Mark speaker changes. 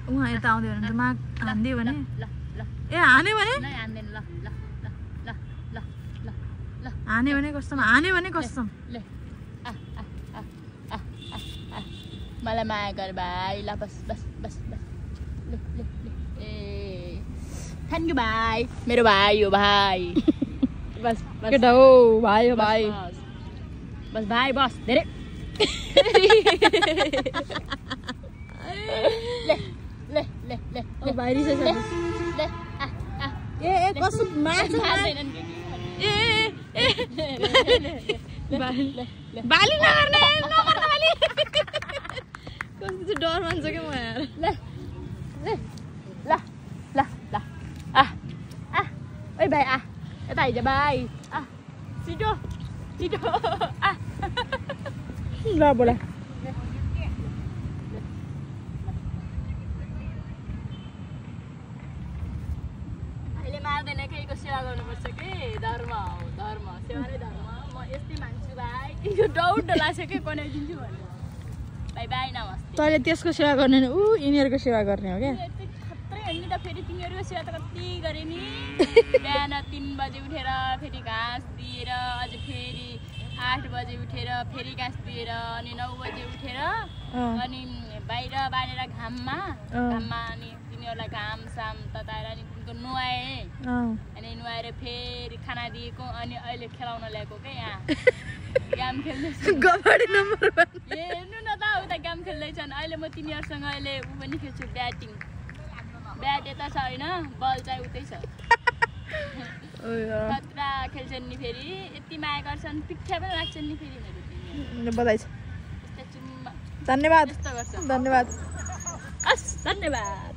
Speaker 1: उहाँ यता आउँदै भने मा हान्दियो भने
Speaker 2: ल ल
Speaker 1: ए हान्यो भने
Speaker 2: ल हान्दैन ल ल ल ल ल ल
Speaker 1: हान्यो भने कस्तो हान्यो भने कस्तो
Speaker 2: ले मलाई माया गर भाइ ल बस बस बस बस ले ले ले ए थ्याङ्क यू भाइ मेरो भाइ हो भाइ बस बस
Speaker 1: केटा हो भाइ हो भाइ
Speaker 2: बस भाइ बस धेरै ले ले ले ले
Speaker 1: ओ भाइ रिस
Speaker 2: ले ले
Speaker 1: ए ए कसो मार्छ ए ए बाली नगर्ने नगर्ने बाली कस्तो डर मान्छ के म यार
Speaker 2: ले ले ल ल ल ओइ भाइ यता आइज भाइ छिटो छिटो
Speaker 1: ल बोला
Speaker 2: अहिले मार्दैन केहीको सेवा गर्नुपर्छ के धर्म हो धर्म सेवा नै धर्म म यस्तै मान्छु भाइ यो डाउट लाग्छ के बनाइदिन्छु भनेर बाई बाई नमस्ते
Speaker 1: तैँले त्यसको सेवा गर्ने ऊ यिनीहरूको सेवा गर्ने हो क्या
Speaker 2: खत्रै हो नि त फेरि तिमीहरूको सेवा त कति गरे नि बिहान 3 बजे उठेर फेरि घाँस दिएर अझ फेरि 8 बजे उठेर फेरि घाँस दिएर अनि 9 बजे उठेर अनि बाहिर बाँडेर घाममा अनि तिनीहरूलाई घाम साम तताएर अनि तिनीको नुहाए अनि नुहाएर फेरि खाना दिएको अनि अहिले खेलाउन ल्याएको क्या यहाँ गेम खेल्दैछ
Speaker 1: गबडी नम्बर 1
Speaker 2: हेर्नु न त उता गेम खेल्दैछन् अहिले म तिनीहरूसँग अहिले ऊ पनि खेल्छु ब्याटिङ ब्याट यता छ होइन बल चाहिँ उतै छ खतरा खेल्छन् नि फेरि यति माया गर्छन् पिच्छा पनि लाग्छन् नि फेरि मेरो
Speaker 1: बधाई छ
Speaker 2: चुम्मा
Speaker 1: धन्यवाद
Speaker 2: यस्तो गर्छ
Speaker 1: धन्यवाद
Speaker 2: धन्यवाद